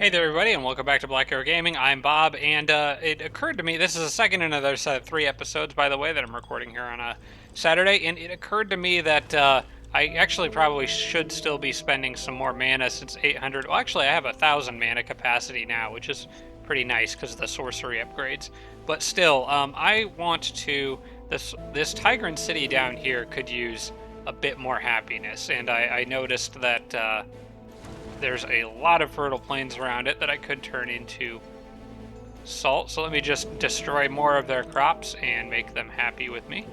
Hey there, everybody, and welcome back to Black Arrow Gaming. I'm Bob, and it occurred to me, this is the second in another set of 3 episodes, by the way, that I'm recording here on a Saturday, and it occurred to me that I actually probably should still be spending some more mana since 800. Well, actually, I have 1,000 mana capacity now, which is pretty nice because of the sorcery upgrades. But still, I want to. This Tigran City down here could use a bit more happiness, and I noticed that. There's a lot of fertile plains around it that I could turn into salt. So let me just destroy more of their crops and make them happy with me,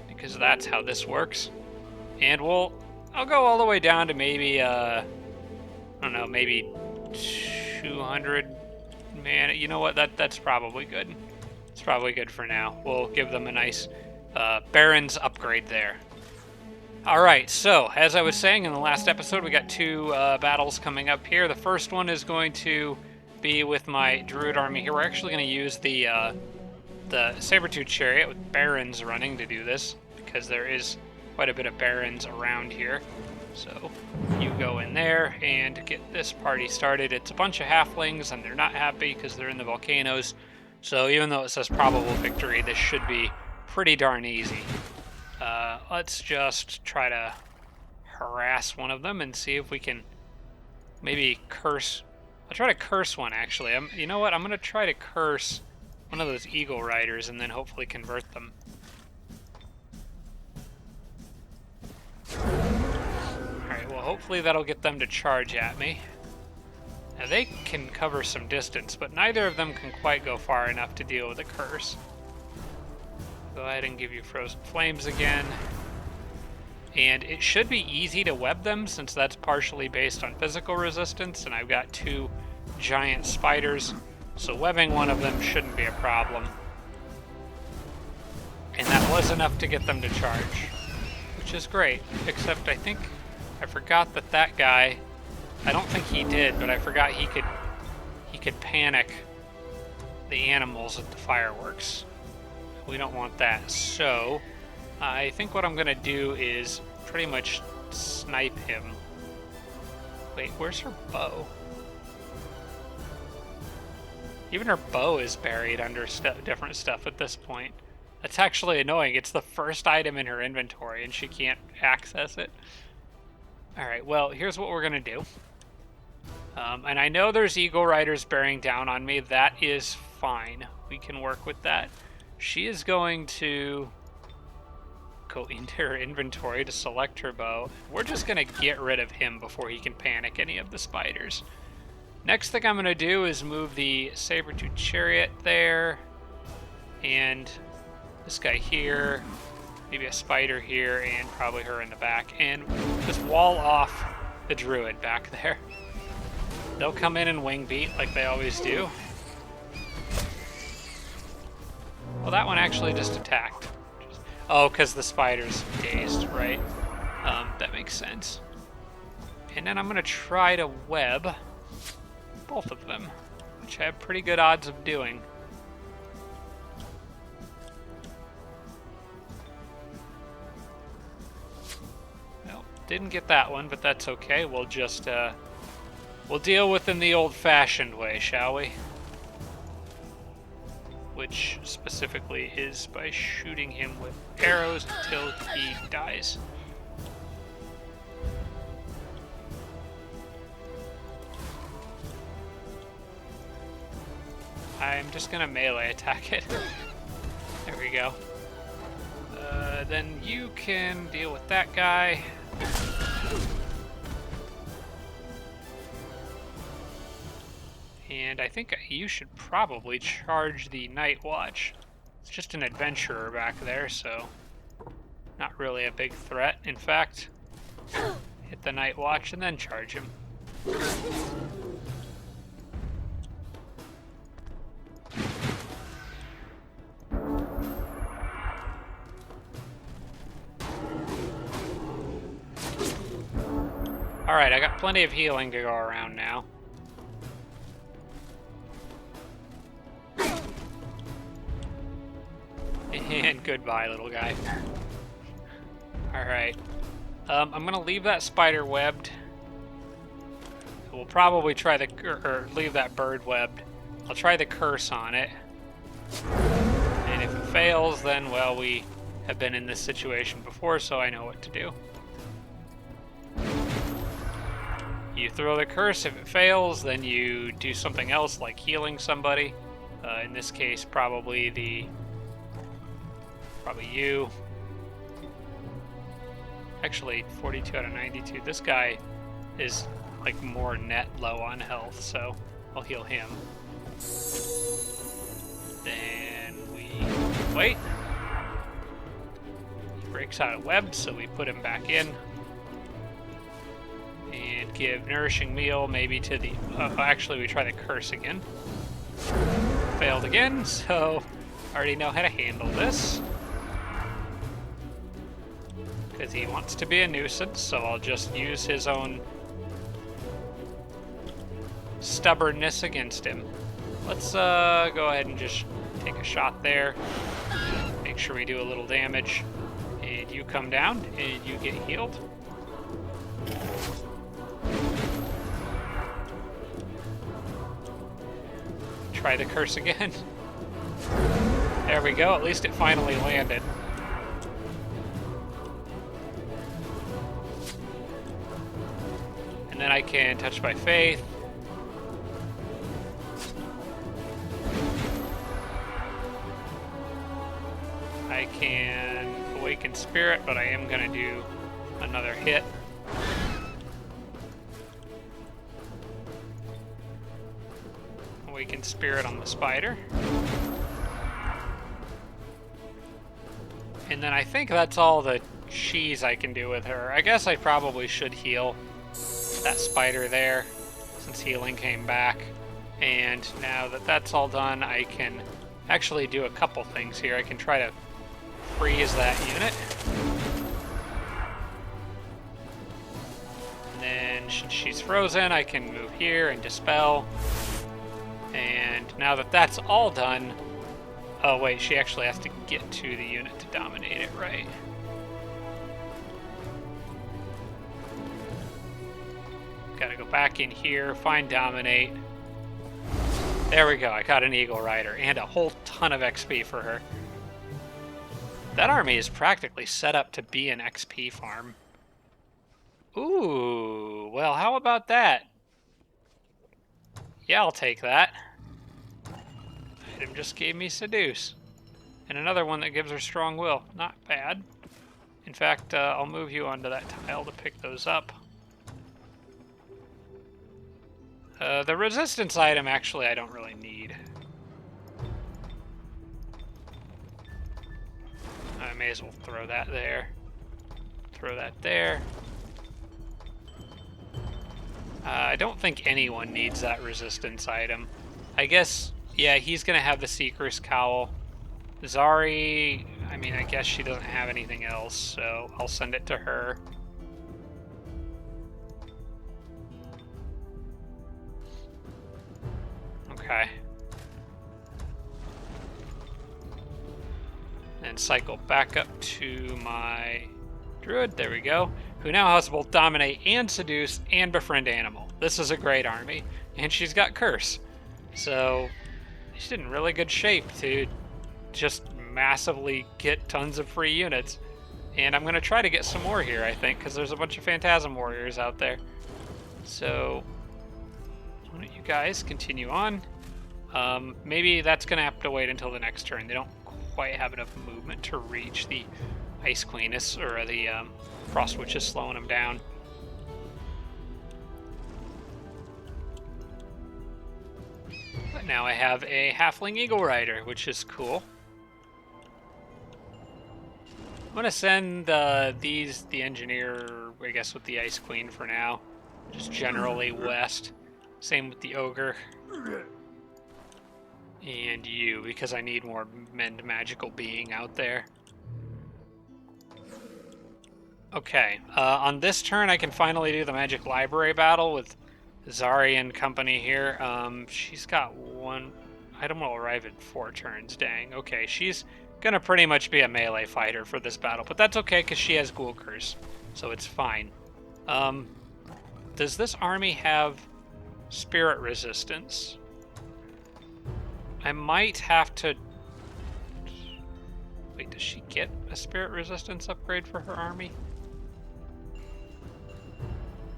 because that's how this works. And I'll go all the way down to maybe I don't know, maybe 200 mana. You know what? That's probably good. It's probably good for now. We'll give them a nice Baron's upgrade there. Alright, so, as I was saying in the last episode, we got two battles coming up here. The first one is going to be with my Druid army here. We're actually going to use the Sabertooth Chariot with Barons running to do this, because there is quite a bit of Barons around here. So, you go in there and get this party started. It's a bunch of halflings, and they're not happy because they're in the volcanoes. So, even though it says probable victory, this should be pretty darn easy. Let's just try to harass one of them and see if we can maybe curse. I'll try to curse one, actually. You know what? I'm going to try to curse one of those Eagle Riders and then hopefully convert them. Alright, well, hopefully that'll get them to charge at me. Now, they can cover some distance, but neither of them can quite go far enough to deal with a curse. Go ahead and give you Frozen Flames again. And it should be easy to web them, since that's partially based on physical resistance, and I've got two giant spiders, so webbing one of them shouldn't be a problem. And that was enough to get them to charge, which is great, except I think I forgot that guy, I don't think he did, but I forgot he could panic the animals at the fireworks. We don't want that, so I think what I'm going to do is pretty much snipe him. Wait, where's her bow? Even her bow is buried under different stuff at this point. That's actually annoying. It's the first item in her inventory and she can't access it. Alright, well, here's what we're going to do. And I know there's Eagle Riders bearing down on me. That is fine. We can work with that. She is going to go into her inventory to select her bow. We're just going to get rid of him before he can panic any of the spiders. Next thing I'm going to do is move the Sabertooth Chariot there, and this guy here, maybe a spider here, and probably her in the back, and just wall off the Druid back there. They'll come in and wing beat like they always do. Well, that one actually just attacked. Oh, because the spider's dazed, right? That makes sense. And then I'm going to try to web both of them, which I have pretty good odds of doing. Well, didn't get that one, but that's okay. We'll just, we'll deal with them the old-fashioned way, shall we? Which specifically is by shooting him with arrows until he dies. I'm just gonna melee attack it. There we go. Then you can deal with that guy. And I think you should probably charge the Night Watch. It's just an adventurer back there, so not really a big threat. In fact, hit the Night Watch and then charge him. Alright, I got plenty of healing to go around now. And goodbye, little guy. Alright. I'm gonna leave that spider webbed. We'll probably try the or leave that bird webbed. I'll try the curse on it. And if it fails, then, well, we have been in this situation before, so I know what to do. You throw the curse. If it fails, then you do something else, like healing somebody. In this case, probably you. Actually, 42 out of 92. This guy is like more net low on health, so I'll heal him. Then we wait. He breaks out of web, so we put him back in. And give nourishing meal maybe to the... actually, we try the curse again. Failed again, so I already know how to handle this. Because he wants to be a nuisance, so I'll just use his own stubbornness against him. Let's go ahead and just take a shot there. Make sure we do a little damage. And you come down, and you get healed. Try the curse again. There we go, at least it finally landed. And then I can touch by faith. I can awaken spirit, but I am gonna do another hit. Awaken spirit on the spider. And then I think that's all the cheese I can do with her. I guess I probably should heal that spider there, since healing came back. And now that that's all done, I can actually do a couple things here. I can try to freeze that unit. And then since she's frozen, I can move here and dispel. And now that that's all done... Oh wait, she actually has to get to the unit to dominate it, right? Gotta go back in here, find dominate. There we go, I got an Eagle Rider and a whole ton of XP for her. That army is practically set up to be an XP farm. Ooh, well, how about that? Yeah, I'll take that. Item just gave me Seduce. And another one that gives her Strong Will. Not bad. In fact, I'll move you onto that tile to pick those up. The resistance item, actually, I don't really need. I may as well throw that there. Throw that there. I don't think anyone needs that resistance item. I guess, yeah, he's going to have the Seeker's Cowl. Zari, I mean, I guess she doesn't have anything else, so I'll send it to her. Okay. And cycle back up to my druid, there we go, who now has both Dominate and Seduce and Befriend Animal. This is a great army, and she's got Curse. So she's in really good shape to just massively get tons of free units. And I'm going to try to get some more here, I think, because there's a bunch of Phantasm Warriors out there. So why don't you guys continue on? Maybe that's going to have to wait until the next turn. They don't quite have enough movement to reach the Ice Queen, or the Frost Witch is slowing them down. But now I have a Halfling Eagle Rider, which is cool. I'm going to send the Engineer, I guess, with the Ice Queen for now. Just generally west. Same with the Ogre. And you, because I need more Mend Magical Being out there. Okay, on this turn I can finally do the Magic Library battle with Zari and company here. She's got one item will arrive in 4 turns, dang. Okay, she's gonna pretty much be a melee fighter for this battle, but that's okay because she has Ghoul Curse, so it's fine. Does this army have spirit resistance. I might have to... Wait, does she get a spirit resistance upgrade for her army?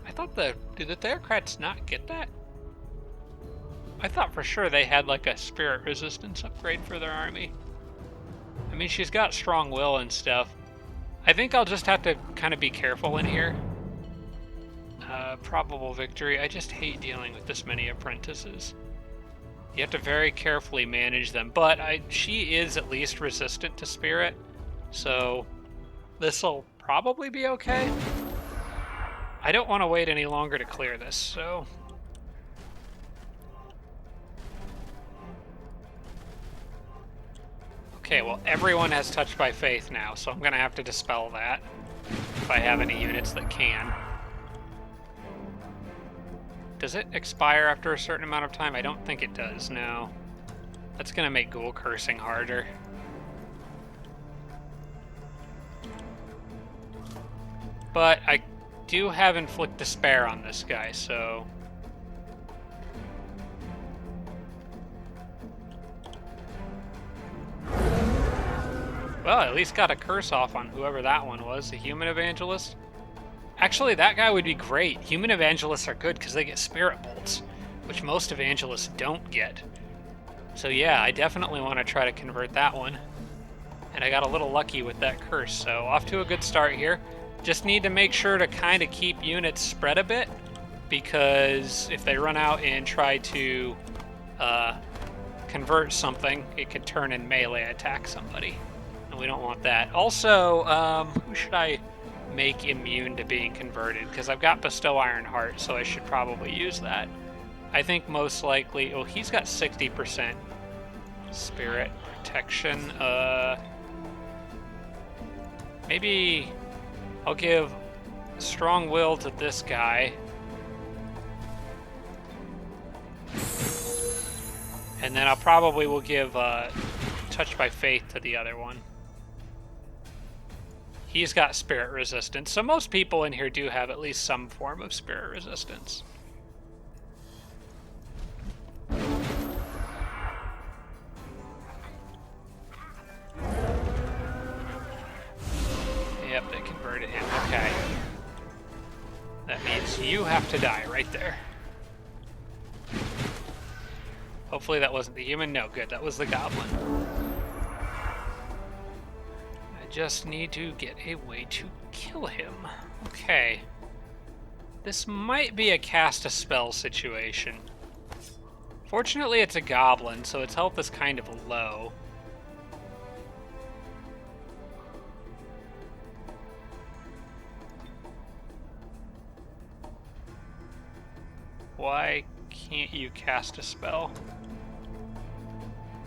I thought did the Theocrats not get that? I thought for sure they had like a spirit resistance upgrade for their army. I mean, she's got strong will and stuff. I think I'll just have to kind of be careful in here. Probable victory. I just hate dealing with this many apprentices. You have to very carefully manage them, but she is at least resistant to spirit, so this'll probably be okay. I don't want to wait any longer to clear this, so... Okay, well, everyone has Touched by Faith now, so I'm going to have to dispel that if I have any units that can. Does it expire after a certain amount of time? I don't think it does, no. That's going to make Ghoul Cursing harder. But I do have Inflict Despair on this guy, so... Well, at least got a curse off on whoever that one was, the Human Evangelist. Actually, that guy would be great. Human Evangelists are good because they get Spirit Bolts, which most Evangelists don't get. So yeah, I definitely want to try to convert that one. And I got a little lucky with that curse, so off to a good start here. Just need to make sure to kind of keep units spread a bit, because if they run out and try to convert something, it could turn and melee attack somebody. And we don't want that. Also, who should I make immune to being converted? Because I've got Bestow Iron Heart, so I should probably use that. I think most likely... Oh, he's got 60% spirit protection. Maybe I'll give Strong Will to this guy. And then I'll probably will give Touched by Faith to the other one. He's got spirit resistance, so most people in here do have at least some form of spirit resistance. Yep, they converted him. Okay. That means you have to die right there. Hopefully that wasn't the human. No, good. That was the goblin. Just need to get a way to kill him. Okay. This might be a cast a spell situation. Fortunately, it's a goblin, so its health is kind of low. Why can't you cast a spell?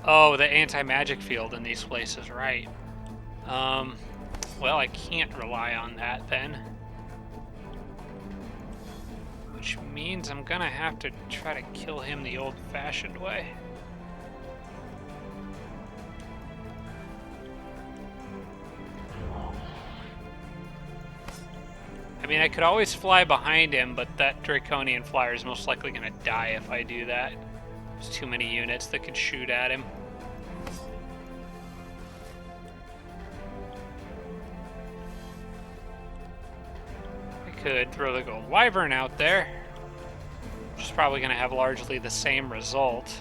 Oh, the anti-magic field in these places, right. Well, I can't rely on that then. Which means I'm gonna have to try to kill him the old-fashioned way. I mean, I could always fly behind him, but that Draconian Flyer is most likely gonna die if I do that. There's too many units that could shoot at him. Could throw the Gold Wyvern out there, which is probably going to have largely the same result.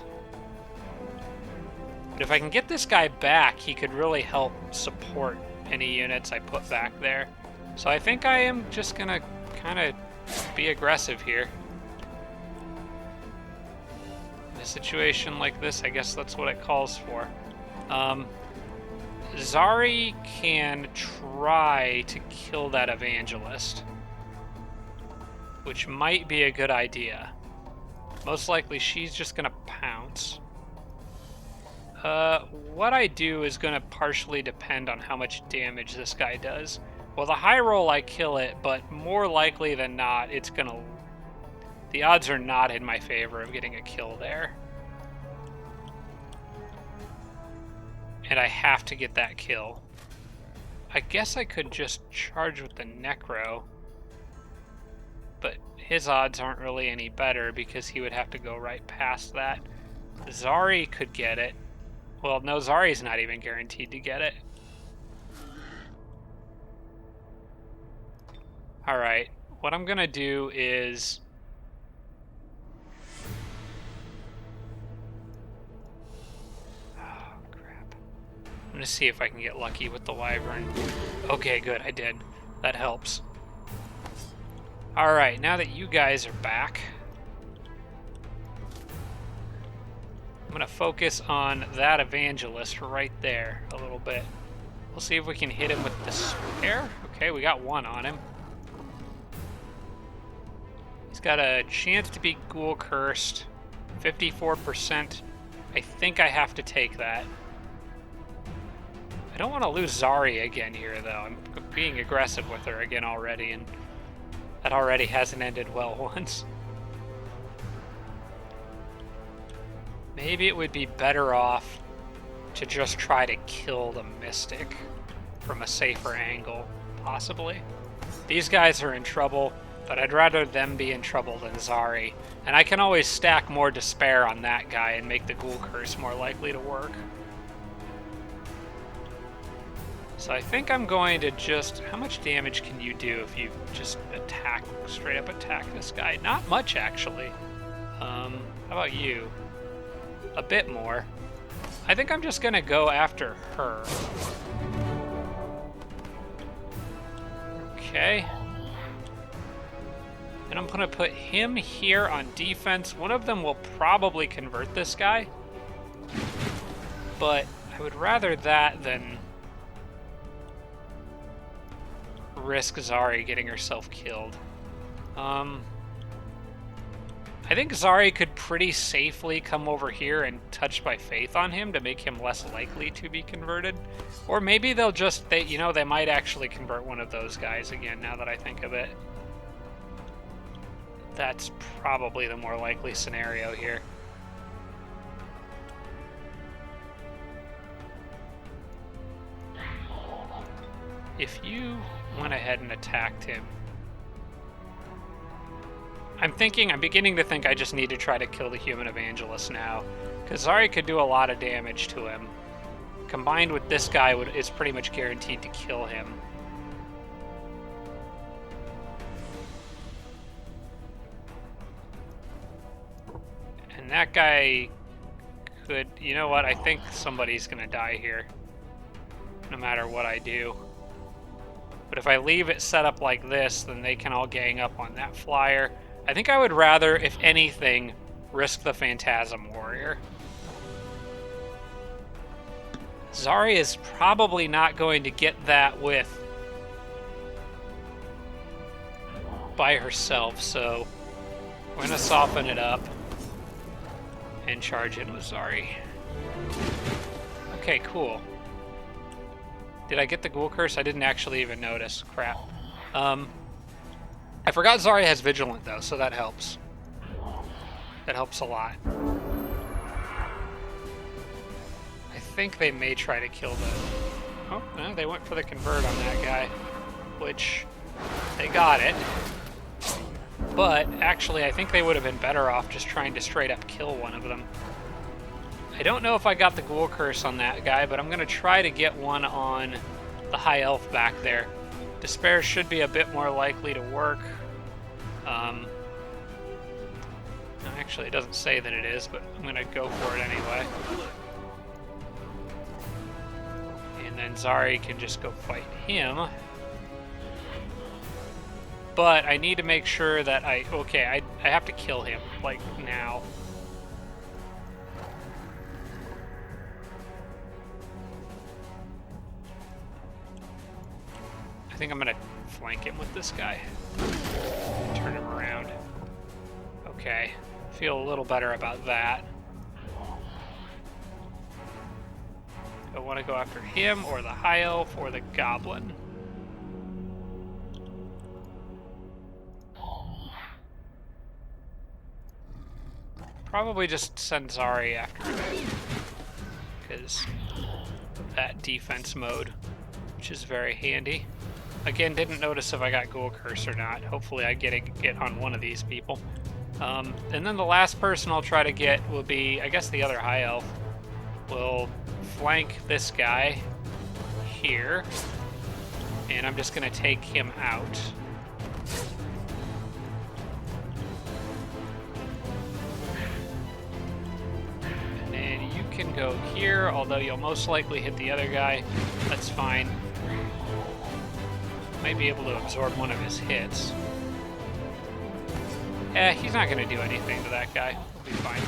But if I can get this guy back, he could really help support any units I put back there. So I think I am just going to kind of be aggressive here. In a situation like this, I guess that's what it calls for. Zari can try to kill that Evangelist, which might be a good idea. Most likely she's just gonna pounce. What I do is gonna partially depend on how much damage this guy does. Well, the high roll I kill it, but more likely than not, it's gonna... The odds are not in my favor of getting a kill there. And I have to get that kill. I guess I could just charge with the Necro, but his odds aren't really any better because he would have to go right past that. Zari could get it. Well, no, Zari's not even guaranteed to get it. Alright, what I'm gonna do is... Oh, crap. I'm gonna see if I can get lucky with the Wyvern. Okay, good, I did. That helps. Alright, now that you guys are back, I'm gonna focus on that Evangelist right there a little bit. We'll see if we can hit him with Despair. Okay, we got one on him. He's got a chance to be Ghoul Cursed, 54%. I think I have to take that. I don't want to lose Zari again here, though. I'm being aggressive with her again already, and that already hasn't ended well once. Maybe it would be better off to just try to kill the Mystic from a safer angle, possibly. These guys are in trouble, but I'd rather them be in trouble than Zari. And I can always stack more Despair on that guy and make the Ghoul Curse more likely to work. So I think I'm going to just... How much damage can you do if you just attack, straight up attack this guy? Not much, actually. How about you? A bit more. I think I'm just gonna go after her. Okay. And I'm gonna put him here on defense. One of them will probably convert this guy. But I would rather that than risk Zari getting herself killed. I think Zari could pretty safely come over here and touch by faith on him to make him less likely to be converted. Or maybe they'll just, they might actually convert one of those guys again, now that I think of it. That's probably the more likely scenario here. If you went ahead and attacked him, I'm beginning to think I just need to try to kill the Human Evangelist now, because Zari could do a lot of damage to him. Combined with this guy, is pretty much guaranteed to kill him. And that guy could... You know what? I think somebody's going to die here, no matter what I do. But if I leave it set up like this, then they can all gang up on that flyer. I think I would rather, if anything, risk the Phantasm Warrior. Zari is probably not going to get that by herself, so we're going to soften it up and charge in with Zari. Okay, cool. Did I get the Ghoul Curse? I didn't actually even notice. Crap. I forgot Zari has Vigilant, though, so that helps. That helps a lot. I think they may try to kill the... Oh, no, they went for the convert on that guy, which they got it. But, actually, I think they would have been better off just trying to straight up kill one of them. I don't know if I got the Ghoul Curse on that guy, but I'm going to try to get one on the High Elf back there. Despair should be a bit more likely to work. Actually, it doesn't say that it is, but I'm going to go for it anyway. And then Zari can just go fight him. But I need to make sure that I have to kill him, like, now. I think I'm going to flank him with this guy. Turn him around. Okay. Feel a little better about that. I want to go after him, or the High Elf, or the Goblin. Probably just send Zari after him, because of that defense mode, which is very handy. Again, didn't notice if I got Ghoul Curse or not. Hopefully I get on one of these people. And then the last person I'll try to get will be, I guess, the other High Elf. Will flank this guy here. And I'm just going to take him out. And then you can go here, although you'll most likely hit the other guy. That's fine. Might be able to absorb one of his hits. He's not going to do anything to that guy. He'll be fine.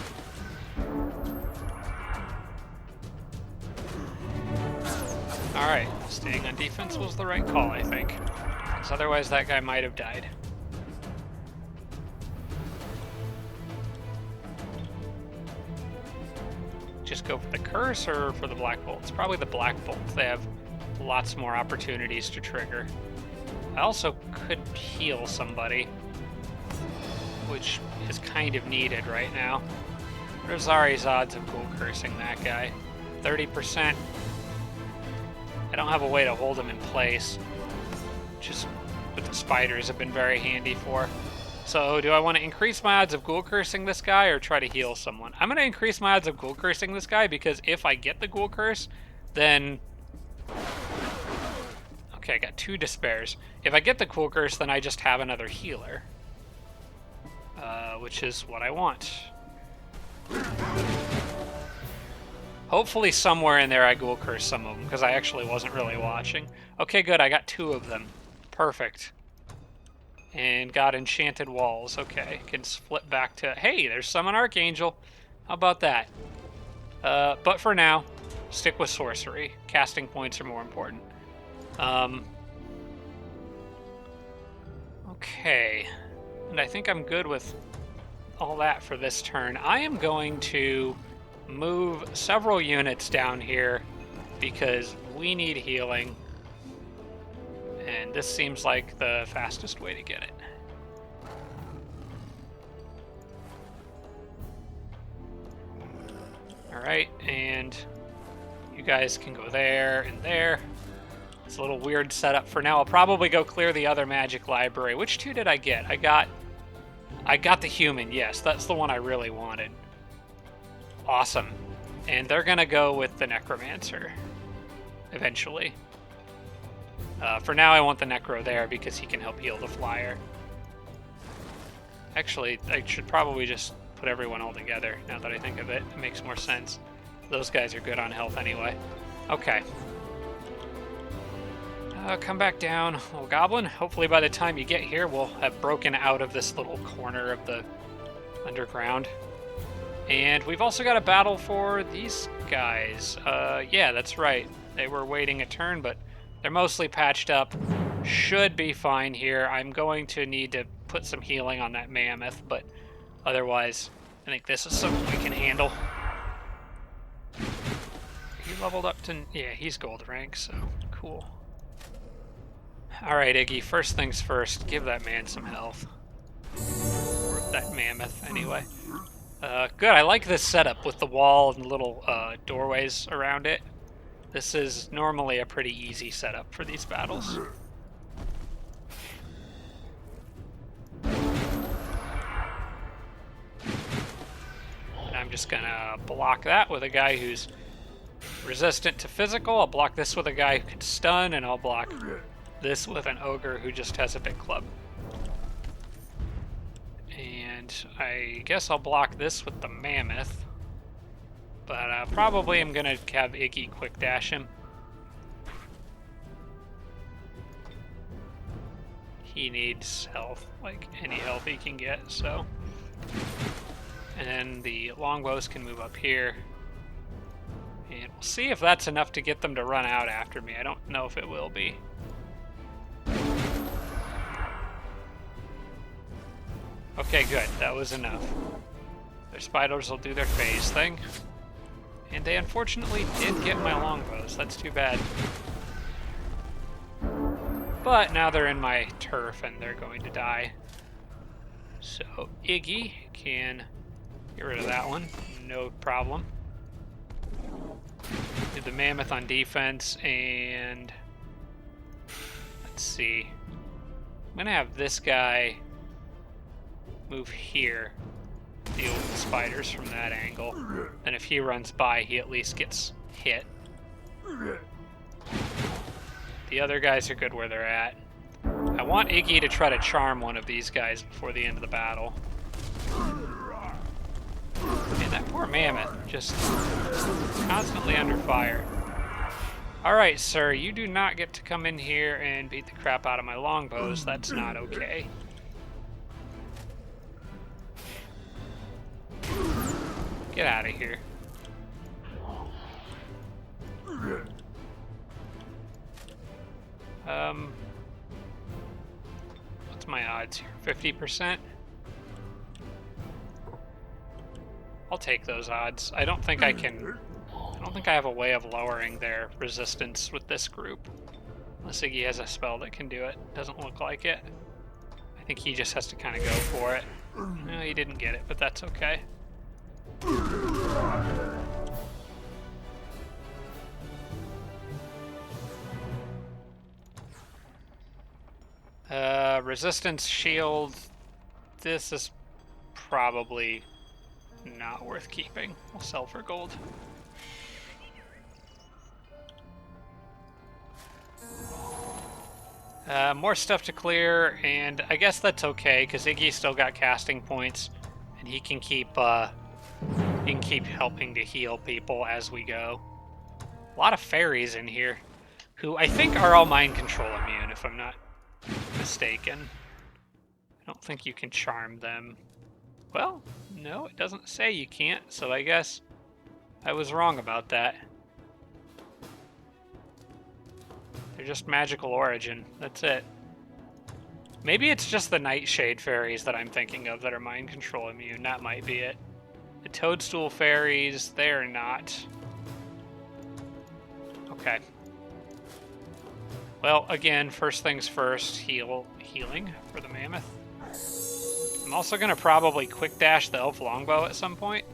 Alright, staying on defense was the right call, I think. Because otherwise that guy might have died. Just go for the curse or for the Black Bolt? It's probably the Black Bolt. They have lots more opportunities to trigger. I also could heal somebody, which is kind of needed right now. Rosari's odds of Ghoul Cursing that guy? 30%. I don't have a way to hold him in place, which is what the spiders have been very handy for. So do I want to increase my odds of Ghoul Cursing this guy or try to heal someone? I'm going to increase my odds of Ghoul Cursing this guy because if I get the Ghoul Curse, then... Okay, I got 2 despairs. If I get the Ghoul Curse, then I just have another healer. Which is what I want. Hopefully somewhere in there I Ghoul Curse some of them, because I actually wasn't really watching. Okay, good, I got 2 of them. Perfect. And got Enchanted Walls. Okay, can flip back to... Hey, there's Summon Archangel. How about that? But for now, stick with Sorcery. Casting points are more important. Okay. And I think I'm good with all that for this turn. I am going to move several units down here because we need healing. And this seems like the fastest way to get it. Alright, and you guys can go there and there. It's a little weird setup for now. I'll probably go clear the other magic library. Which 2 did I get? I got the human, yes. That's the one I really wanted. Awesome. And they're going to go with the necromancer eventually. For now, I want the necro there because he can help heal the flyer. Actually, I should probably just put everyone all together now that I think of it. It makes more sense. Those guys are good on health anyway. Okay. Come back down, little goblin. Hopefully by the time you get here, we'll have broken out of this little corner of the underground. And we've also got a battle for these guys. Yeah, that's right. They were waiting a turn, but they're mostly patched up. Should be fine here. I'm going to need to put some healing on that mammoth, but otherwise, I think this is something we can handle. He leveled up to... Yeah, he's gold rank, so cool. Alright, Iggy, first things first, give that man some health. Or that mammoth, anyway. Good, I like this setup with the wall and little doorways around it. This is normally a pretty easy setup for these battles. And I'm just gonna block that with a guy who's resistant to physical. I'll block this with a guy who can stun, and I'll block this with an ogre who just has a big club. And I guess I'll block this with the mammoth. But probably I'm going to have Iggy quick dash him. He needs health, like any health he can get, so. And then the longbows can move up here. And we'll see if that's enough to get them to run out after me. I don't know if it will be. Okay, good. That was enough. Their spiders will do their phase thing. And they unfortunately did get my longbows. That's too bad. But now they're in my turf and they're going to die. So Iggy can get rid of that one. No problem. Do the mammoth on defense and Let's see. I'm gonna have this guy move here, deal with the spiders from that angle. And if he runs by, he at least gets hit. The other guys are good where they're at. I want Iggy to try to charm one of these guys before the end of the battle. Man, that poor mammoth, just constantly under fire. Alright, sir, you do not get to come in here and beat the crap out of my longbows. That's not okay. Get out of here. What's my odds here? 50%? I'll take those odds. I don't think I have a way of lowering their resistance with this group. Unless Iggy has a spell that can do it. Doesn't look like it. I think he just has to kind of go for it. No, he didn't get it, but that's okay. Resistance shield. This is probably not worth keeping. We'll sell for gold. More stuff to clear, and I guess that's okay because Iggy's still got casting points, and he can keep helping to heal people as we go. A lot of fairies in here, who I think are all mind control immune, if I'm not mistaken. I don't think you can charm them. Well, no, it doesn't say you can't, so I guess I was wrong about that. They're just magical origin. That's it. Maybe it's just the Nightshade fairies that I'm thinking of that are mind control immune. That might be it. The Toadstool fairies, they're not. Okay. Well, again, first things first, healing for the mammoth. I'm also going to probably quick dash the elf longbow at some point,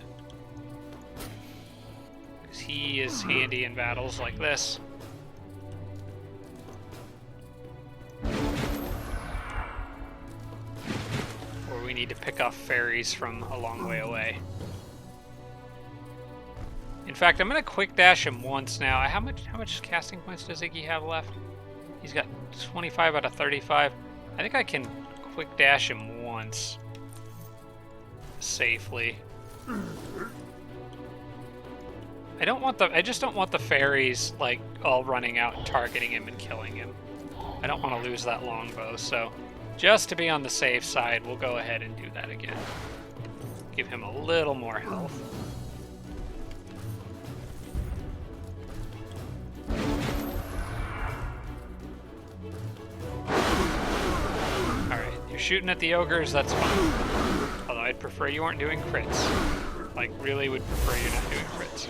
because he is handy in battles like this. Or we need to pick off fairies from a long way away. In fact, I'm going to quick dash him once now. How much casting points does Iggy have left? He's got 25 out of 35. I think I can quick dash him once safely. I just don't want the fairies like all running out and targeting him and killing him. I don't want to lose that longbow, so just to be on the safe side, we'll go ahead and do that again. Give him a little more health. Alright, you're shooting at the ogres, that's fine. Although I'd prefer you weren't doing crits. Like, really would prefer you not doing crits.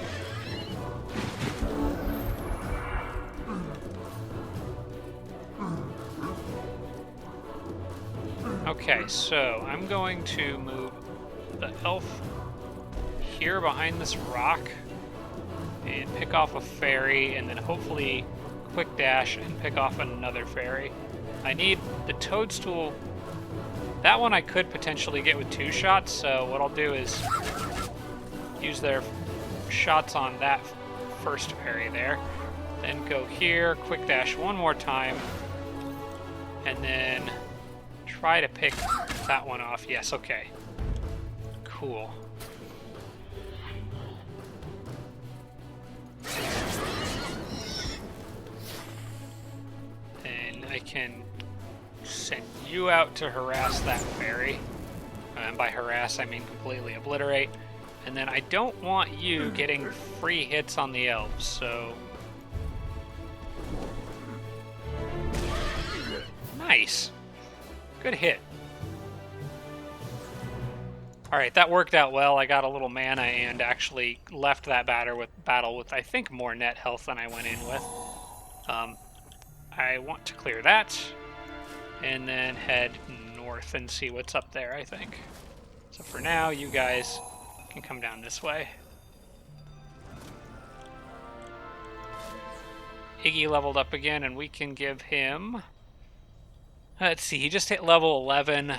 Okay, so I'm going to move the elf here behind this rock and pick off a fairy, and then hopefully quick dash and pick off another fairy. I need the toadstool. That one I could potentially get with 2 shots, so what I'll do is use their shots on that first fairy there, then go here, quick dash one more time, and then try to pick that one off. Yes, okay. Cool. And I can send you out to harass that fairy. And by harass, I mean completely obliterate. And then I don't want you getting free hits on the elves, so... Nice. Good hit. Alright, that worked out well. I got a little mana and actually left that battle with I think, more net health than I went in with. I want to clear that, and then head north and see what's up there, I think. So for now, you guys can come down this way. Iggy leveled up again, and we can give him Let's see, he just hit level 11.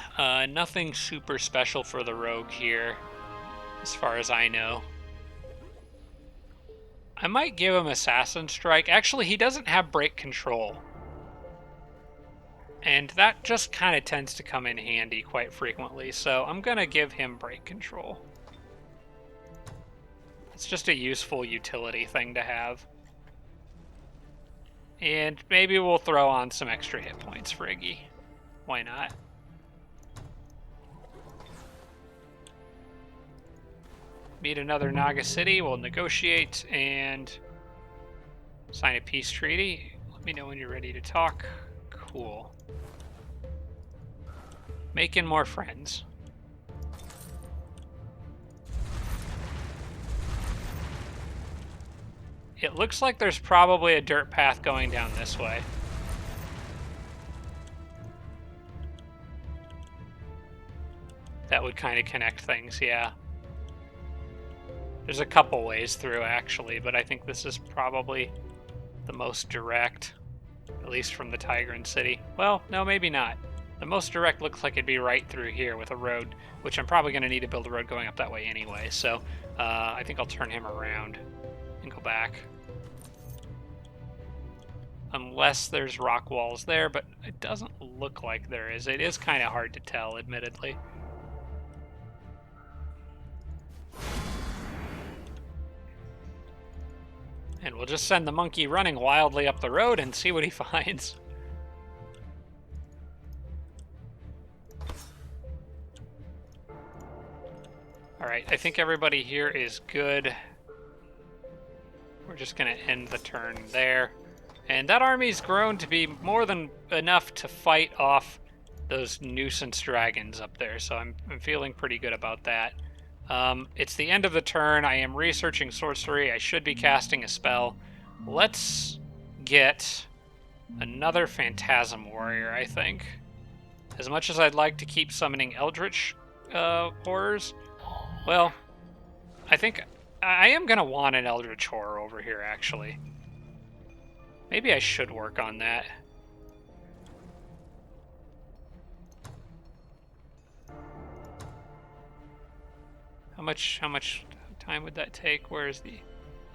Nothing super special for the rogue here, as far as I know. I might give him Assassin Strike. Actually, he doesn't have Break Control. And that just kind of tends to come in handy quite frequently, so I'm going to give him Break Control. It's just a useful utility thing to have. And maybe we'll throw on some extra hit points for Iggy. Why not? Meet another Naga City, we'll negotiate and sign a peace treaty. Let me know when you're ready to talk. Cool. Making more friends. It looks like there's probably a dirt path going down this way. That would kind of connect things, yeah. There's a couple ways through, actually, but I think this is probably the most direct, at least from the Tigran City. Well, no, maybe not. The most direct looks like it'd be right through here with a road, which I'm probably going to need to build a road going up that way anyway, so I think I'll turn him around and go back. Unless there's rock walls there, but it doesn't look like there is. It is kind of hard to tell, admittedly. And we'll just send the monkey running wildly up the road and see what he finds. Alright, I think everybody here is good. We're just going to end the turn there. And that army's grown to be more than enough to fight off those nuisance dragons up there, so I'm feeling pretty good about that. It's the end of the turn. I am researching sorcery. I should be casting a spell. Let's get another Phantasm Warrior, I think. As much as I'd like to keep summoning Eldritch horrors, well, I think I am going to want an Eldritch Horror over here, actually. Maybe I should work on that. How much time would that take? Where's the...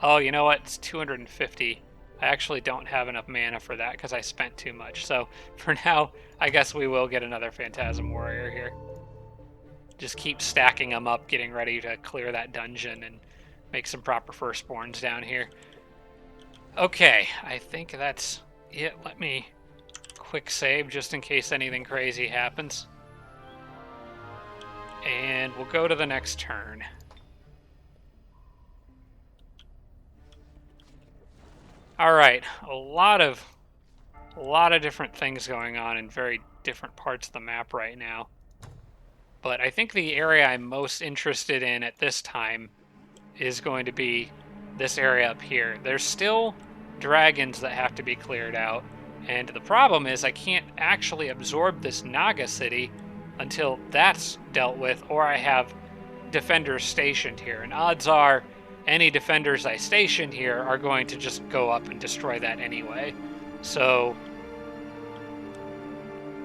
Oh, you know what? It's 250. I actually don't have enough mana for that because I spent too much. So for now, I guess we will get another Phantasm Warrior here. Just keep stacking them up, getting ready to clear that dungeon and make some proper firstborns down here. Okay, I think that's it. Let me quick save just in case anything crazy happens. And we'll go to the next turn. All right, a lot of different things going on in very different parts of the map right now. But I think the area I'm most interested in at this time is going to be this area up here. There's still dragons that have to be cleared out, and the problem is I can't actually absorb this Naga City until that's dealt with, or I have defenders stationed here. And odds are any defenders I stationed here are going to just go up and destroy that anyway. So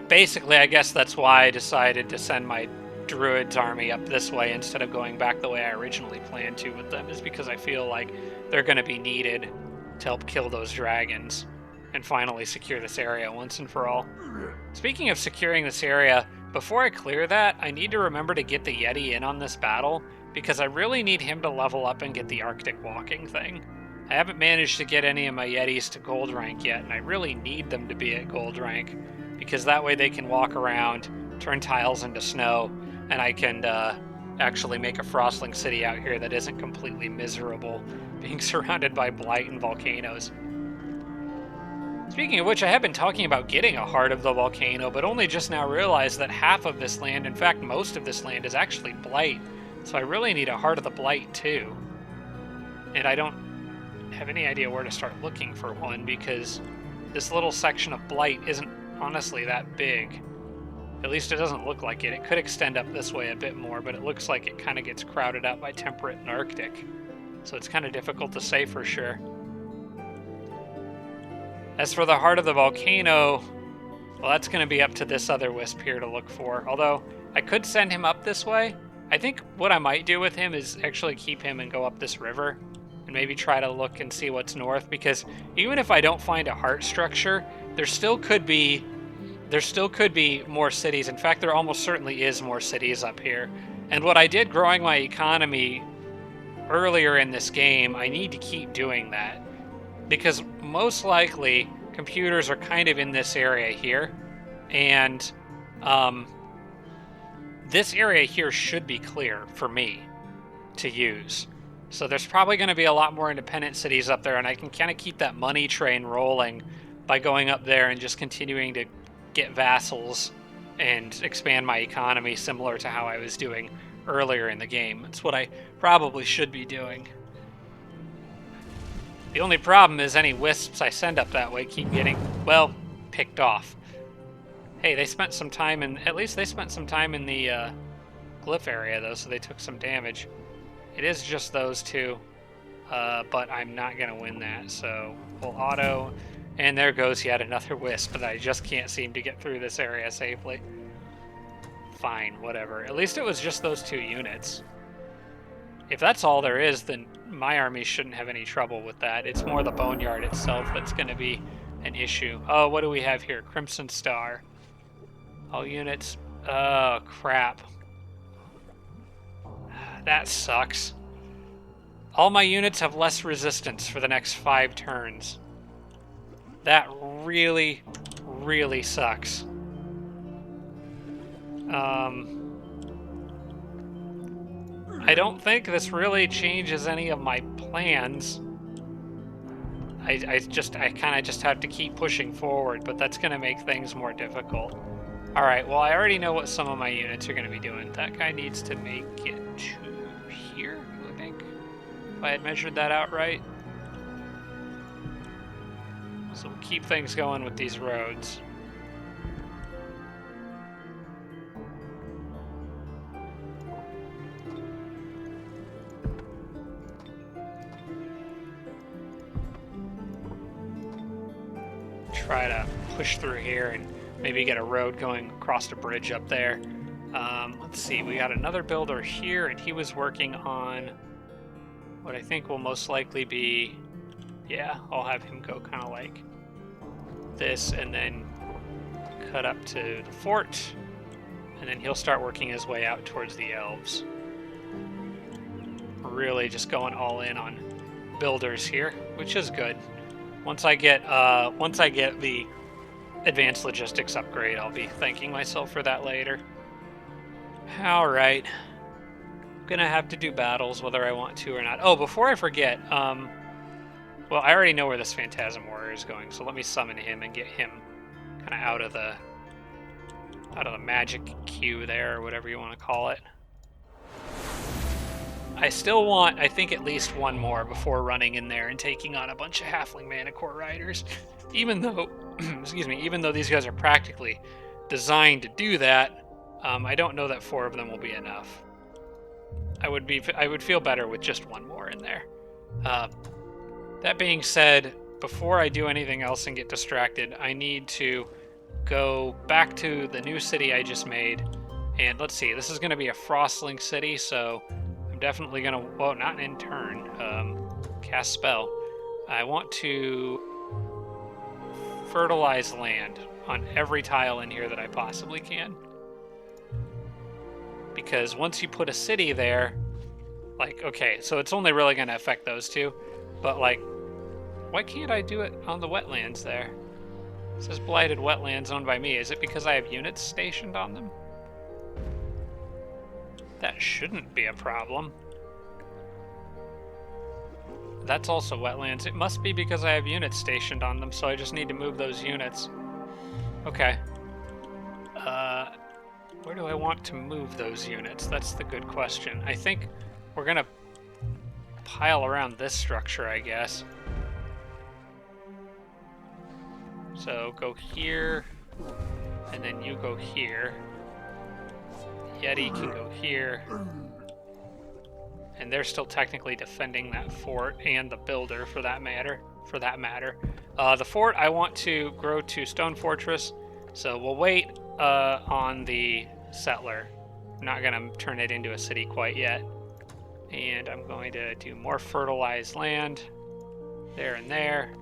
basically, I guess that's why I decided to send my Druids army up this way instead of going back the way I originally planned to with them, is because I feel like they're going to be needed to help kill those dragons and finally secure this area once and for all. Speaking of securing this area, before I clear that, I need to remember to get the Yeti in on this battle, because I really need him to level up and get the Arctic walking thing. I haven't managed to get any of my Yetis to gold rank yet, and I really need them to be at gold rank, because that way they can walk around, turn tiles into snow, and I can actually make a Frostling city out here that isn't completely miserable, being surrounded by blight and volcanoes. Speaking of which, I have been talking about getting a Heart of the Volcano, but only just now realized that half of this land, in fact most of this land, is actually blight. So I really need a Heart of the Blight too. And I don't have any idea where to start looking for one, because this little section of blight isn't honestly that big. At least it doesn't look like it. It could extend up this way a bit more, but it looks like it kind of gets crowded out by temperate and Arctic. So it's kind of difficult to say for sure. As for the Heart of the Volcano, Well, that's going to be up to this other wisp here to look for. Although, I could send him up this way. I think what I might do with him is actually keep him and go up this river. And maybe try to look and see what's north. Because even if I don't find a heart structure, there still could be more cities. In fact, there almost certainly is more cities up here. And what I did growing my economy earlier in this game, I need to keep doing that. Because most likely, computers are kind of in this area here. And this area here should be clear for me to use. So there's probably going to be a lot more independent cities up there, and I can kind of keep that money train rolling by going up there and just continuing to get vassals and expand my economy similar to how I was doing earlier in the game. It's what I probably should be doing. The only problem is any wisps I send up that way keep getting, well, picked off. Hey, they spent some time in, at least they spent some time in the glyph area though, so they took some damage. It is just those two, but I'm not going to win that, so we'll auto, and there goes yet another wisp, but I just can't seem to get through this area safely. Fine, whatever. At least it was just those 2 units. If that's all there is, then my army shouldn't have any trouble with that. It's more the boneyard itself that's going to be an issue. Oh, what do we have here? Crimson Star. All units. Oh, crap. That sucks. All my units have less resistance for the next 5 turns. That really, really sucks. I don't think this really changes any of my plans. I kind of just have to keep pushing forward, but that's going to make things more difficult. Alright, well, I already know what some of my units are going to be doing. That guy needs to make it to here, I think. If I had measured that out right. So we'll keep things going with these roads. Try to push through here and maybe get a road going across the bridge up there. Let's see, we got another builder here, and he was working on what I think will most likely be, yeah, I'll have him go kind of like this and then cut up to the fort, and then he'll start working his way out towards the elves. Really just going all in on builders here, which is good. Once I get the advanced logistics upgrade, I'll be thanking myself for that later. Alright. I'm gonna have to do battles whether I want to or not. Oh, before I forget, well, I already know where this Phantasm Warrior is going, so let me summon him and get him kind of out of the magic queue there, or whatever you want to call it. I still want, I think, at least one more before running in there and taking on a bunch of Halfling Manticore Riders. Even though, excuse me, even though these guys are practically designed to do that, I don't know that 4 of them will be enough. I would feel better with just one more in there. That being said, before I do anything else and get distracted, I need to go back to the new city I just made. And let's see, this is going to be a Frostling city, so I'm definitely going to, well, not in turn, cast spell. I want to fertilize land on every tile in here that I possibly can. Because once you put a city there, like, okay, so it's only really going to affect those 2, but like, why can't I do it on the wetlands there? It says blighted wetlands owned by me. Is it because I have units stationed on them? That shouldn't be a problem. That's also wetlands. It must be because I have units stationed on them, so I just need to move those units. Okay. Where do I want to move those units? That's the good question. I think we're gonna pile around this structure, I guess. So go here, and then you go here. Yeti can go here. And they're still technically defending that fort, and the builder for that matter. The fort I want to grow to Stone Fortress, So we'll wait on the settler. I'm not going to turn it into a city quite yet. And I'm going to do more fertilized land there and there.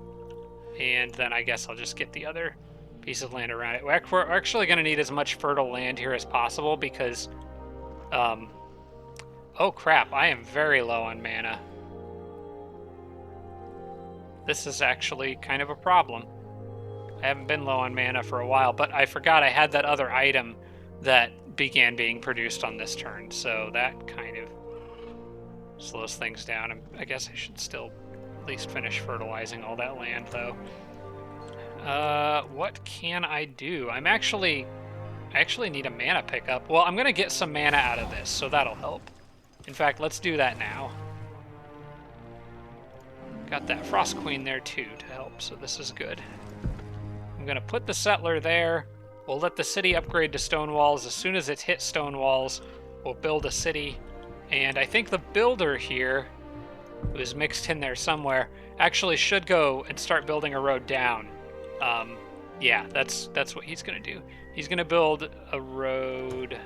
And then I guess I'll just get the other piece of land around it. We're actually going to need as much fertile land here as possible because... oh crap, I am very low on mana. This is actually kind of a problem. I haven't been low on mana for a while, but I forgot I had that other item that began being produced on this turn, so that kind of slows things down. I guess I should still at least finish fertilizing all that land, though. What can I do? I actually need a mana pickup. Well, I'm going to get some mana out of this, so that'll help. In fact, let's do that now. Got that Frost Queen there, too, to help, so this is good. I'm going to put the settler there. We'll let the city upgrade to stone walls. As soon as it's hit stone walls, we'll build a city. And I think the builder here, who is mixed in there somewhere, actually should go and start building a road down. Yeah, that's what he's going to do. He's going to build a road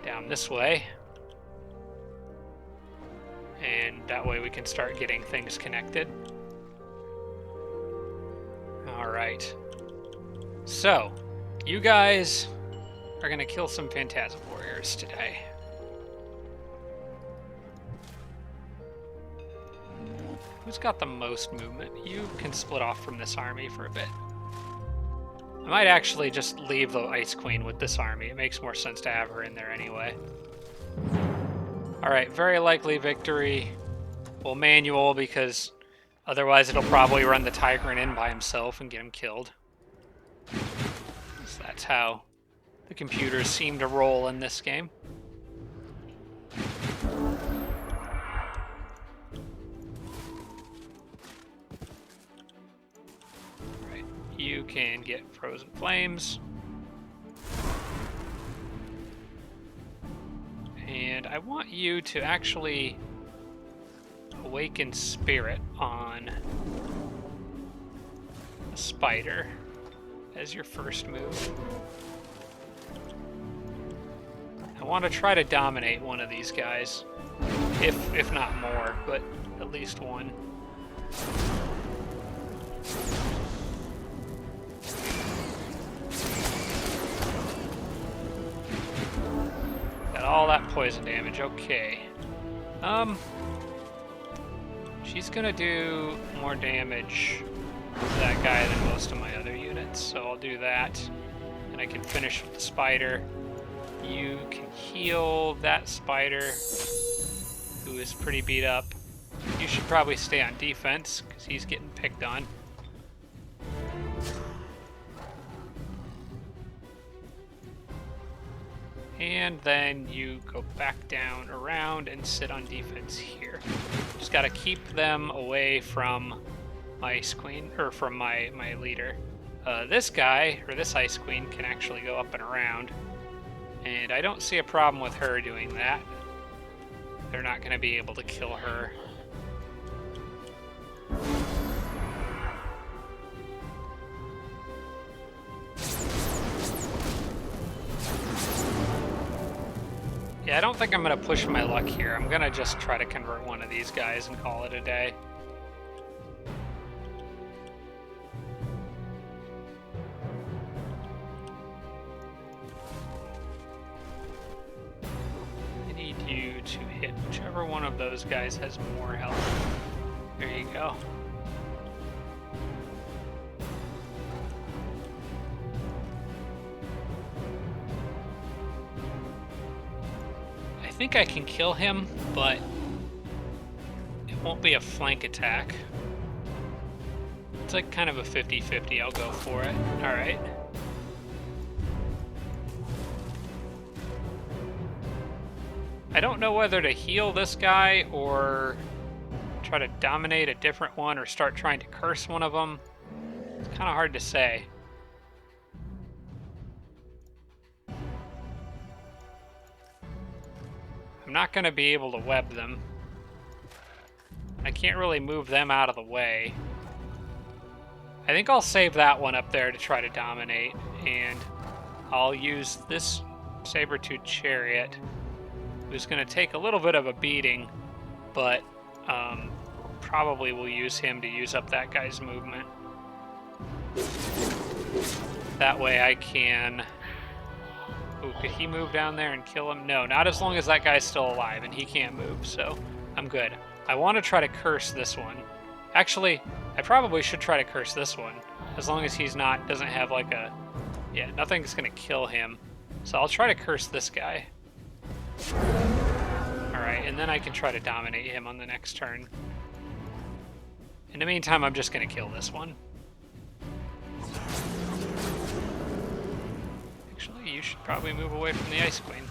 down this way. And that way we can start getting things connected. All right. So, you guys are going to kill some Phantasm Warriors today. Who's got the most movement? You can split off from this army for a bit. I might actually just leave the Ice Queen with this army. It makes more sense to have her in there anyway. Alright, very likely victory. We'll manual because otherwise it'll probably run the Tyrant in by himself and get him killed. So that's how the computers seem to roll in this game. Right, you can get Frozen Flames. And I want you to actually awaken Spirit on a spider as your first move. I want to try to dominate one of these guys, if not more, but at least one. All that poison damage, okay. She's gonna do more damage to that guy than most of my other units, so I'll do that. And I can finish with the spider. You can heal that spider, who is pretty beat up. You should probably stay on defense, because he's getting picked on. And then you go back down around and sit on defense here. Just gotta keep them away from my Ice Queen, or from my leader. This guy, or this Ice Queen, can actually go up and around. And I don't see a problem with her doing that. They're not gonna be able to kill her. Yeah, I don't think I'm going to push my luck here. I'm going to just try to convert one of these guys and call it a day. I need you to hit whichever one of those guys has more health. There you go. I think I can kill him, but it won't be a flank attack. It's like kind of a 50-50. I'll go for it. All right. I don't know whether to heal this guy or try to dominate a different one or start trying to curse one of them. It's kind of hard to say. I'm not going to be able to web them. I can't really move them out of the way. I think I'll save that one up there to try to dominate, and I'll use this saber-tooth chariot, who's going to take a little bit of a beating, but probably will use him to use up that guy's movement. That way I can... Ooh, could he move down there and kill him? No, not as long as that guy's still alive and he can't move, so I'm good. I want to try to curse this one. Actually, I probably should try to curse this one, as long as he's doesn't have like a... Yeah, nothing's going to kill him. So I'll try to curse this guy. Alright, and then I can try to dominate him on the next turn. In the meantime, I'm just going to kill this one. Actually, you should probably move away from the Ice Queen.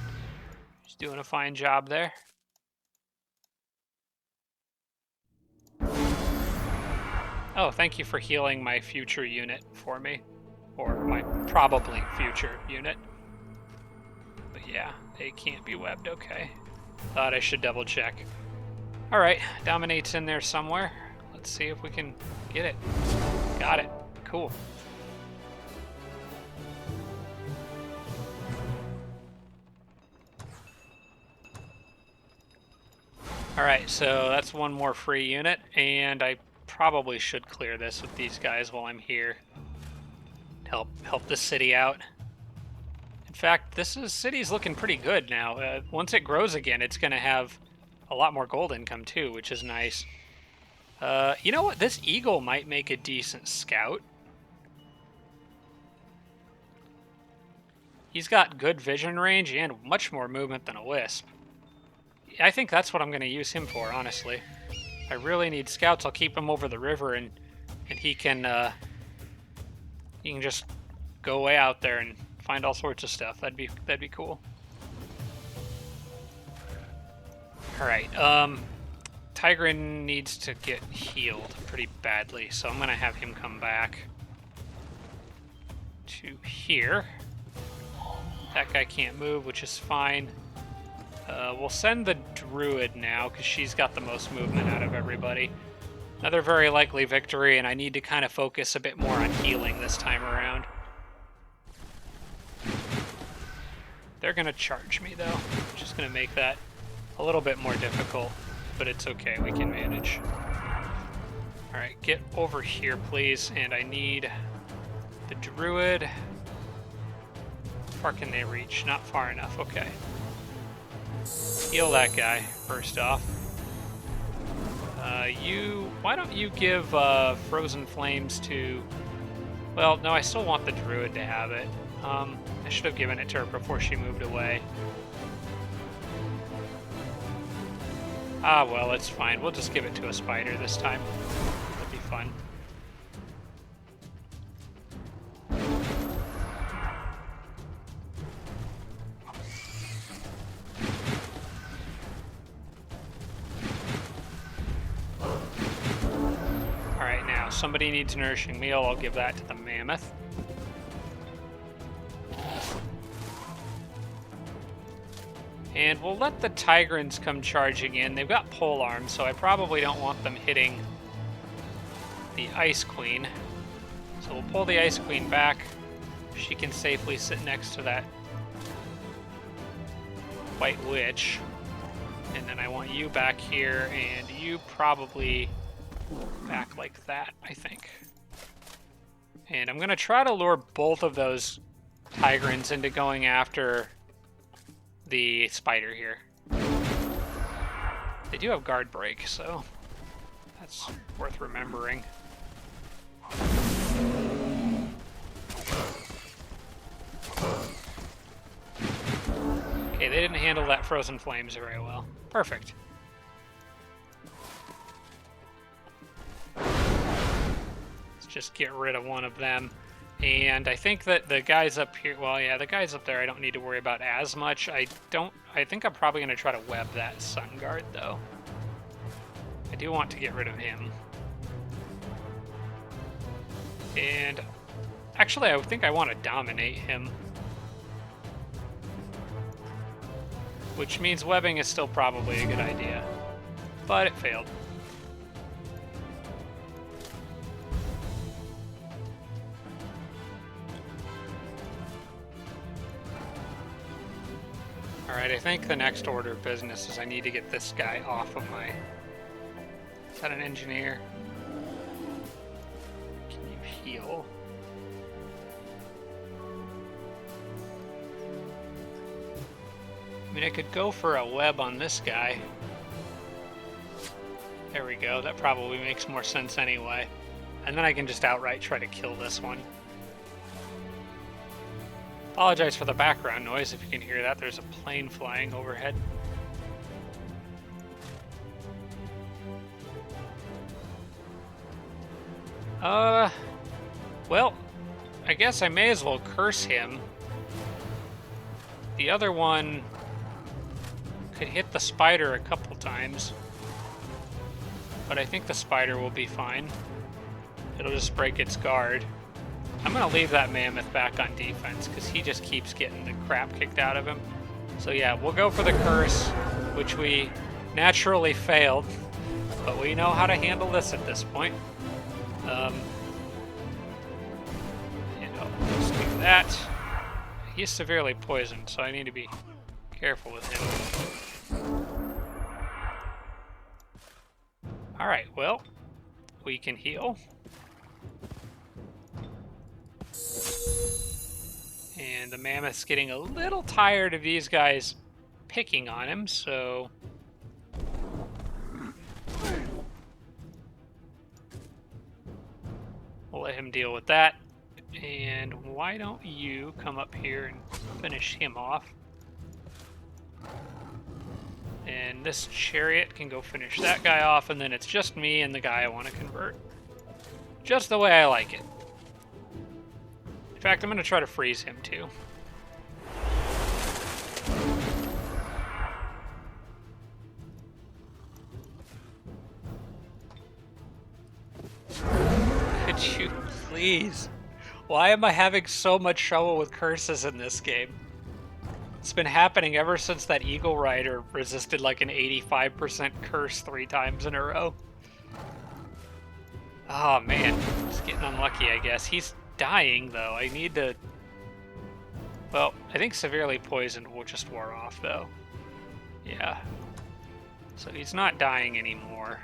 She's doing a fine job there. Oh, thank you for healing my future unit for me. Or my probably future unit. But yeah, they can't be webbed, okay. Thought I should double check. Alright, dominate's in there somewhere. Let's see if we can get it. Got it. Cool. Alright, so that's one more free unit, and I probably should clear this with these guys while I'm here. Help the city out. In fact, this city's looking pretty good now. Once it grows again, it's going to have a lot more gold income too, which is nice. You know what? This eagle might make a decent scout. He's got good vision range and much more movement than a wisp. I think that's what I'm going to use him for, honestly. I really need scouts. I'll keep him over the river, and he can just go way out there and find all sorts of stuff. That'd be cool. All right. Tigrin needs to get healed pretty badly, so I'm gonna have him come back to here. That guy can't move, which is fine. We'll send the druid now, because she's got the most movement out of everybody. Another very likely victory, and I need to kind of focus a bit more on healing this time around. They're going to charge me, though, which is going to make that a little bit more difficult, but it's okay, we can manage. Alright, get over here, please, and I need the druid. How far can they reach? Not far enough, okay. Heal that guy, first off. Why don't you give Frozen Flames to... Well, no, I still want the druid to have it. I should have given it to her before she moved away. Ah, well, it's fine. We'll just give it to a spider this time. It'll be fun. Alright, now, somebody needs a nourishing meal. I'll give that to the mammoth. And we'll let the Tigrins come charging in. They've got pole arms, so I probably don't want them hitting the Ice Queen. So we'll pull the Ice Queen back. She can safely sit next to that White Witch. And then I want you back here, and you probably back like that, I think. And I'm going to try to lure both of those Tigrins into going after the spider here. They do have guard break, so that's worth remembering. Okay, they didn't handle that Frozen Flames very well. Perfect. Let's just get rid of one of them. And I think that the guys up here, well, yeah, the guys up there I don't need to worry about as much. I think I'm probably going to try to web that Sun Guard, though. I do want to get rid of him. And actually, I think I want to dominate him. Which means webbing is still probably a good idea. But it failed. Alright, I think the next order of business is I need to get this guy off of my... Is that an engineer? Can you heal? I mean, I could go for a web on this guy. There we go. That probably makes more sense anyway. And then I can just outright try to kill this one. Apologize for the background noise if you can hear that. There's a plane flying overhead. Well, I guess I may as well curse him. The other one could hit the spider a couple times, but I think the spider will be fine. It'll just break its guard. I'm going to leave that mammoth back on defense because he just keeps getting the crap kicked out of him. So yeah, we'll go for the curse, which we naturally failed, but we know how to handle this at this point. Let's do that. He's severely poisoned, so I need to be careful with him. Alright, well, we can heal. And the mammoth's getting a little tired of these guys picking on him, so... we'll let him deal with that. And why don't you come up here and finish him off? And this chariot can go finish that guy off, and then it's just me and the guy I want to convert. Just the way I like it. In fact, I'm going to try to freeze him too. Could you please? Why am I having so much trouble with curses in this game? It's been happening ever since that Eagle Rider resisted like an 85% curse 3 times in a row. Oh man, just getting unlucky, I guess. He's dying though. I need to... Well, I think severely poisoned will just wear off though. Yeah. So he's not dying anymore.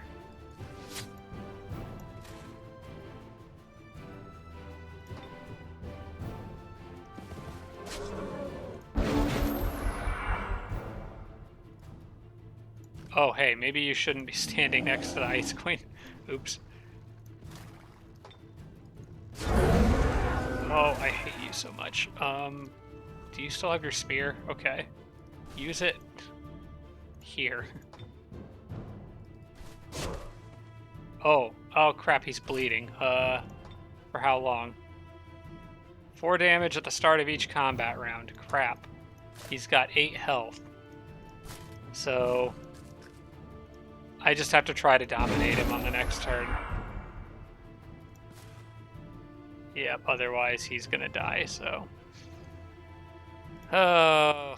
Oh, hey, maybe you shouldn't be standing next to the Ice Queen. Oops. Oh, I hate you so much. Do you still have your spear? Okay. Use it here. Oh crap, he's bleeding. For how long? 4 damage at the start of each combat round. Crap. He's got 8 health. So... I just have to try to dominate him on the next turn. Yep, otherwise he's gonna die, so... Oh...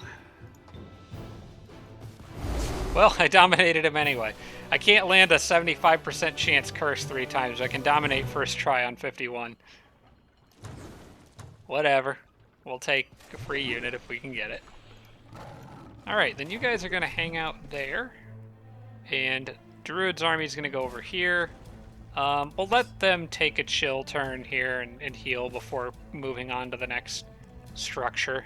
Well, I dominated him anyway. I can't land a 75% chance curse 3 times. I can dominate first try on 51. Whatever. We'll take a free unit if we can get it. Alright, then you guys are gonna hang out there. And Druid's army is going to go over here. We'll let them take a chill turn here and heal before moving on to the next structure.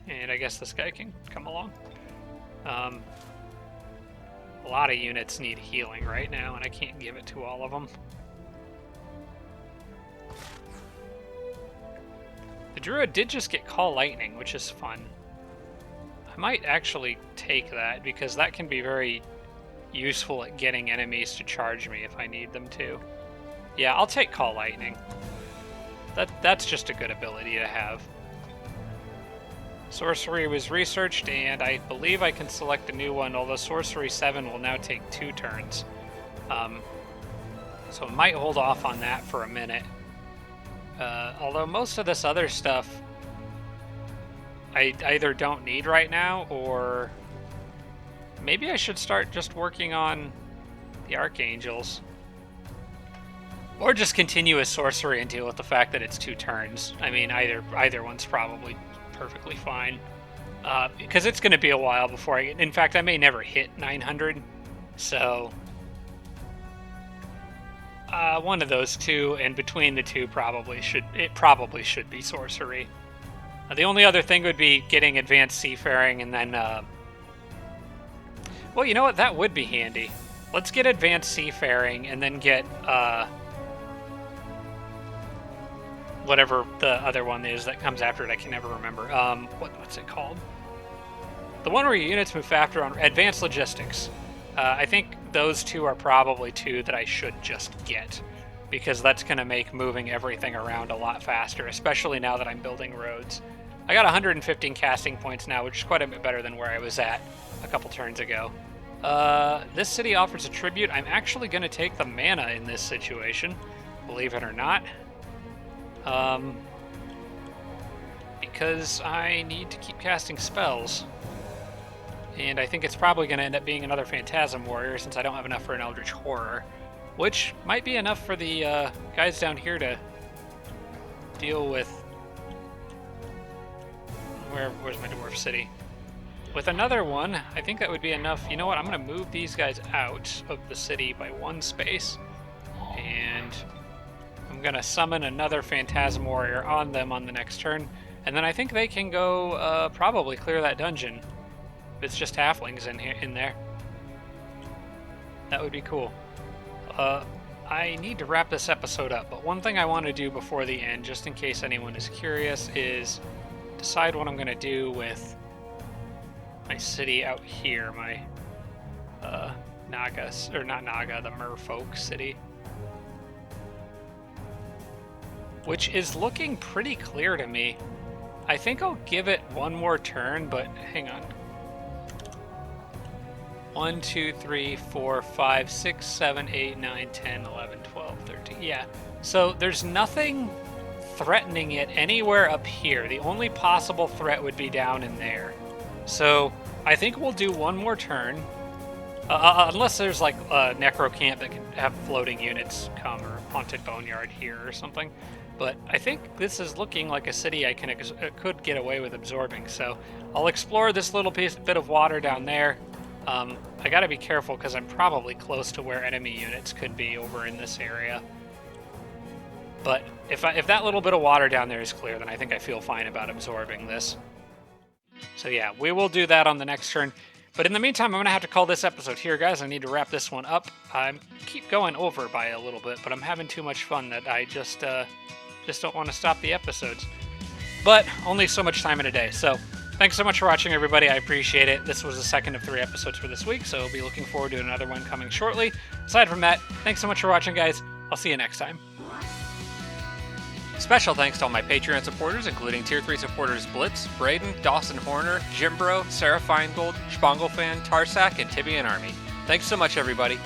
And I guess this guy can come along. A lot of units need healing right now, and I can't give it to all of them. The Druid did just get Call Lightning, which is fun. I might actually take that, because that can be very useful at getting enemies to charge me if I need them to. Yeah, I'll take Call Lightning. That's just a good ability to have. Sorcery was researched, and I believe I can select a new one, although Sorcery 7 will now take 2 turns. So I might hold off on that for a minute. Although most of this other stuff I either don't need right now, or maybe I should start just working on the Archangels. Or just continue as sorcery and deal with the fact that it's 2 turns. I mean, either one's probably perfectly fine. Because it's going to be a while before I get... In fact, I may never hit 900. So... one of those two, and between the two probably should be sorcery. The only other thing would be getting advanced seafaring, and then... Well, you know what? That would be handy. Let's get advanced seafaring, and then get... whatever the other one is that comes after it, I can never remember. What's it called? The one where your units move faster on advanced logistics. I think those two are probably two that I should just get, because that's going to make moving everything around a lot faster, especially now that I'm building roads. I got 115 casting points now, which is quite a bit better than where I was at a couple turns ago. This city offers a tribute. I'm actually going to take the mana in this situation, believe it or not. Because I need to keep casting spells. And I think it's probably going to end up being another Phantasm Warrior, since I don't have enough for an Eldritch Horror. Which might be enough for the guys down here to deal with... Where's my Dwarf City? With another one, I think that would be enough. You know what? I'm going to move these guys out of the city by 1 space. And I'm going to summon another Phantasm Warrior on them on the next turn. And then I think they can go probably clear that dungeon. It's just halflings in there. That would be cool. I need to wrap this episode up, but one thing I want to do before the end, just in case anyone is curious, is decide what I'm going to do with my city out here, my Naga, or not Naga, the Merfolk city. Which is looking pretty clear to me. I think I'll give it one more turn, but hang on. 1, 2, 3, 4, 5, 6, 7, 8, 9, 10, 11, 12, 13. Yeah. So there's nothing threatening it anywhere up here. The only possible threat would be down in there. So I think we'll do one more turn. Unless there's like a Necro Camp that can have floating units come, or Haunted Boneyard here or something. But I think this is looking like a city I could get away with absorbing. So I'll explore this little bit of water down there. I gotta be careful because I'm probably close to where enemy units could be over in this area. But if that little bit of water down there is clear, then I think I feel fine about absorbing this. So yeah, we will do that on the next turn. But in the meantime, I'm going to have to call this episode here, guys. I need to wrap this one up. I keep going over by a little bit, but I'm having too much fun that I just don't want to stop the episodes. But only so much time in a day, so thanks so much for watching, everybody. I appreciate it. This was the second of 3 episodes for this week, so I'll be looking forward to another one coming shortly. Aside from that, thanks so much for watching, guys. I'll see you next time. Special thanks to all my Patreon supporters, including Tier 3 supporters Blitz, Braden, Dawson Horner, Jimbro, Sarah Feingold, Spanglefan, Tarsak, and Tibby and Army. Thanks so much, everybody.